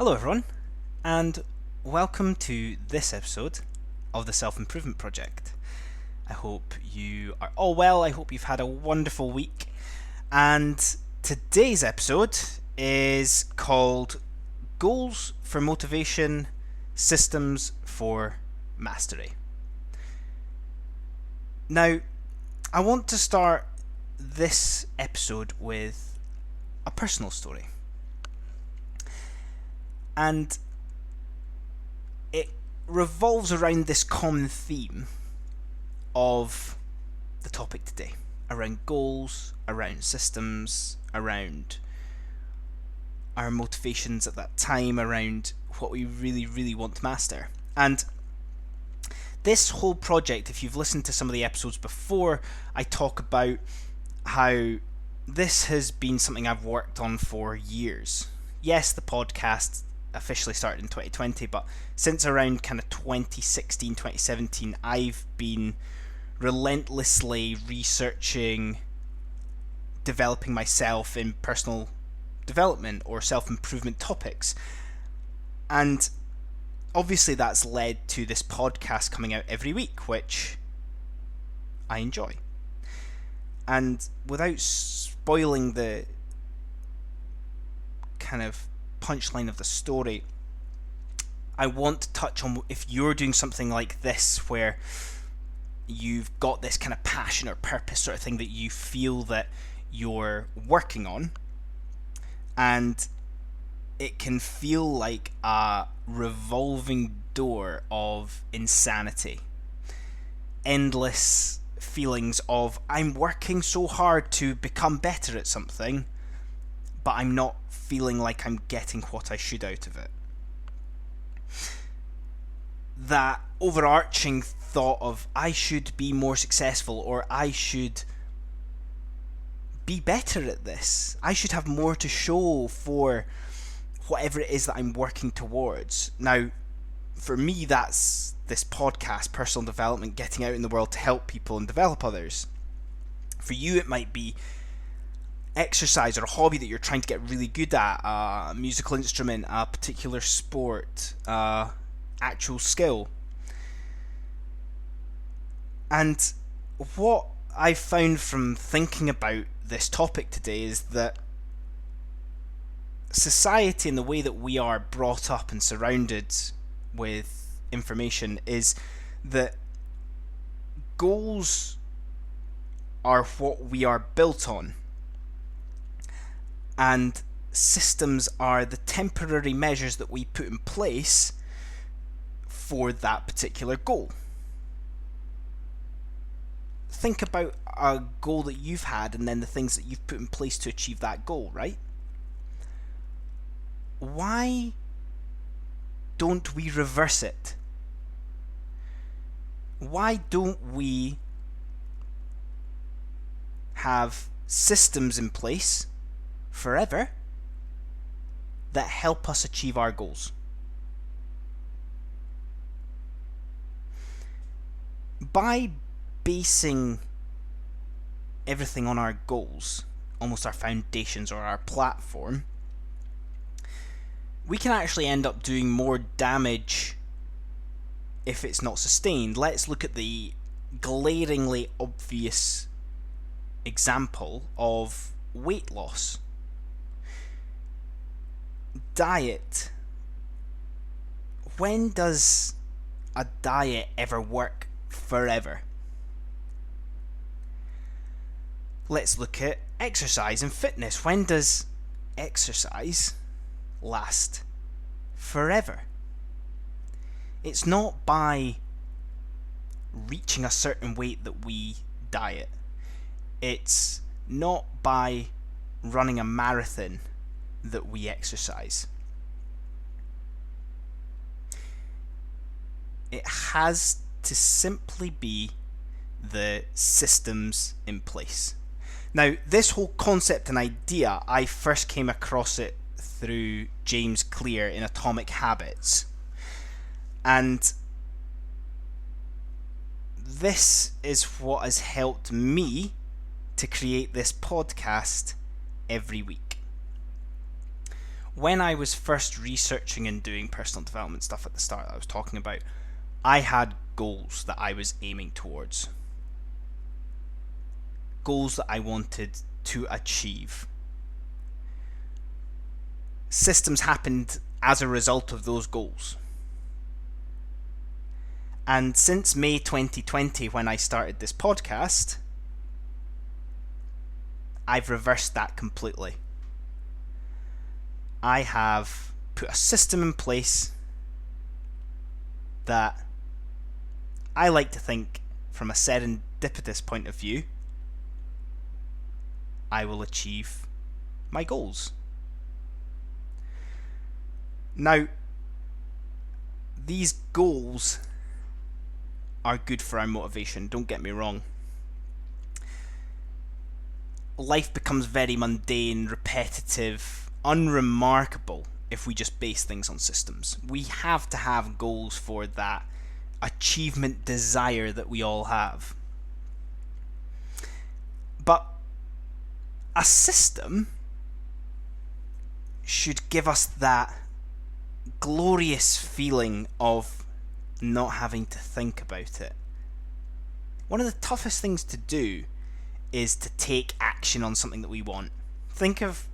Hello, everyone, and welcome to this episode of the Self-Improvement Project. I hope you are all well. I hope you've had a wonderful week. And today's episode is called Goals for Motivation, Systems for Mastery. Now, I want to start this episode with a personal story. And it revolves around this common theme of the topic today, around goals, around systems, around our motivations at that time, around what we really want to master. And this whole project, if you've listened to some of the episodes before, I talk about how this has been something I've worked on for years. Yes, the podcast officially started in 2020, but since around kind of 2016, 2017, I've been relentlessly researching, developing myself in personal development or self-improvement topics. And obviously that's led to this podcast coming out every week, which I enjoy. And without spoiling the kind of punchline of the story, I want to touch on if you're doing something like this where you've got this kind of passion or purpose sort of thing that you feel that you're working on, and it can feel like a revolving door of insanity, endless feelings of I'm working so hard to become better at something, but I'm not feeling like I'm getting what I should out of it. That overarching thought of I should be more successful, or I should be better at this, I should have more to show for whatever it is that I'm working towards. Now, for me, that's this podcast, personal development, getting out in the world to help people and develop others. For you, it might be exercise or a hobby that you're trying to get really good at, a musical instrument, a particular sport, actual skill. And what I've found from thinking about this topic today is that society and the way that we are brought up and surrounded with information is that goals are what we are built on, and systems are the temporary measures that we put in place for that particular goal. Think about a goal that you've had and then the things that you've put in place to achieve that goal, right? Why don't we reverse it? Why don't we have systems in place forever that help us achieve our goals? By basing everything on our goals, almost our foundations or our platform, we can actually end up doing more damage if it's not sustained. Let's look at the glaringly obvious example of weight loss. Diet. When does a diet ever work forever? Let's look at exercise and fitness. When does exercise last forever? It's not by reaching a certain weight that we diet. It's not by running a marathon that we exercise. It has to simply be the systems in place. Now, this whole concept and idea, I first came across it through James Clear in Atomic Habits. And this is what has helped me to create this podcast every week. when I was first researching and doing personal development stuff at the start that I was talking about, I had goals that I was aiming towards. Goals that I wanted to achieve. Systems happened as a result of those goals. And since May 2020, when I started this podcast, I've reversed that completely. I have put a system in place that I like to think, from a serendipitous point of view, I will achieve my goals. Now, these goals are good for our motivation, don't get me wrong. Life becomes very mundane, repetitive, unremarkable if we just base things on systems. We have to have goals for that achievement desire that we all have. But a system should give us that glorious feeling of not having to think about it. One of the toughest things to do is to take action on something that we want. Think of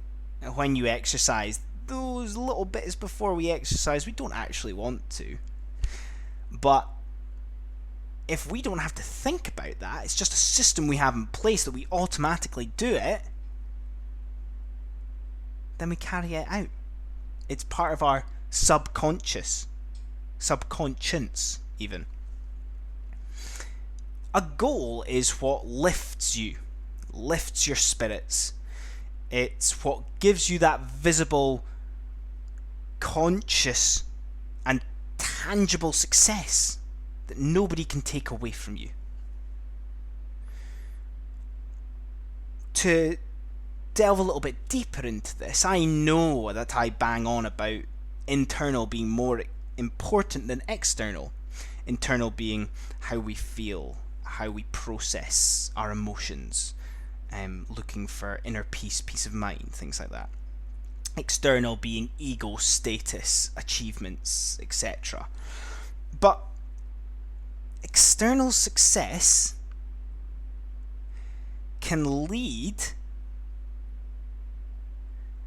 when you exercise, those little bits before we exercise we don't actually want to. But if we don't have to think about that, it's just a system we have in place that we automatically do it, then we carry it out. It's part of our subconscious even. A goal is what lifts your spirits. It's what gives you that visible, conscious and tangible success that nobody can take away from you. To delve a little bit deeper into this, I know that I bang on about internal being more important than external. Internal being how we feel, how we process our emotions, looking for inner peace of mind, things like that. External being ego, status, achievements, etc. But external success can lead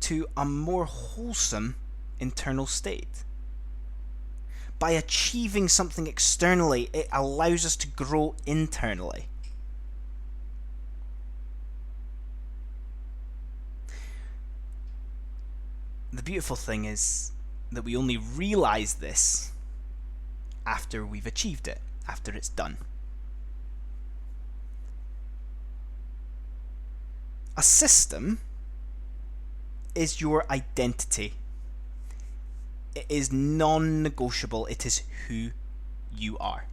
to a more wholesome internal state. By achieving something externally, it allows us to grow internally. The beautiful thing is that we only realize this after we've achieved it, after it's done. A system is your identity. It is non-negotiable. It is who you are.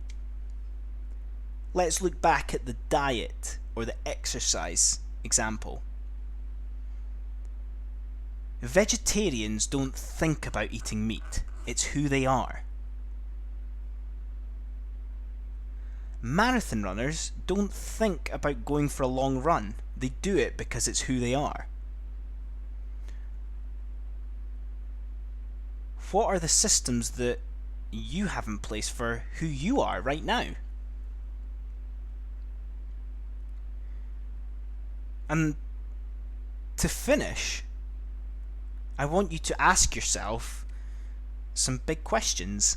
Let's look back at the diet or the exercise example. Vegetarians don't think about eating meat. It's who they are. Marathon runners don't think about going for a long run. They do it because it's who they are. What are the systems that you have in place for who you are right now? And to finish, I want you to ask yourself some big questions.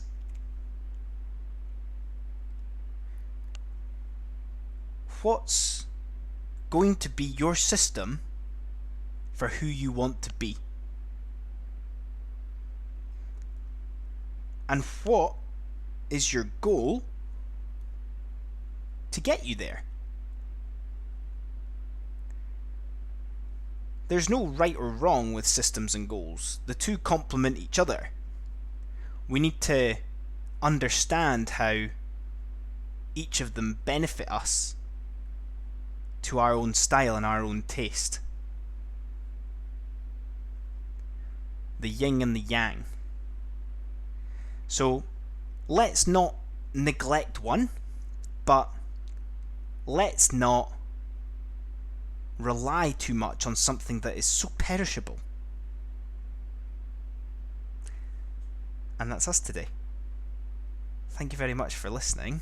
What's going to be your system for who you want to be? And what is your goal to get you there? There's no right or wrong with systems and goals. The two complement each other. We need to understand how each of them benefit us to our own style and our own taste. The yin and the yang. So let's not neglect one, but let's not rely too much on something that is so perishable. And that's us today. Thank you very much for listening.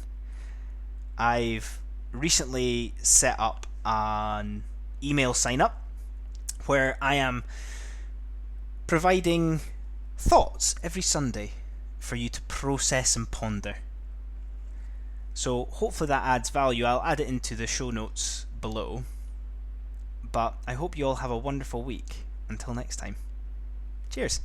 I've recently set up an email sign up where I am providing thoughts every Sunday for you to process and ponder. So hopefully that adds value. I'll add it into the show notes below. But I hope you all have a wonderful week. Until next time. Cheers.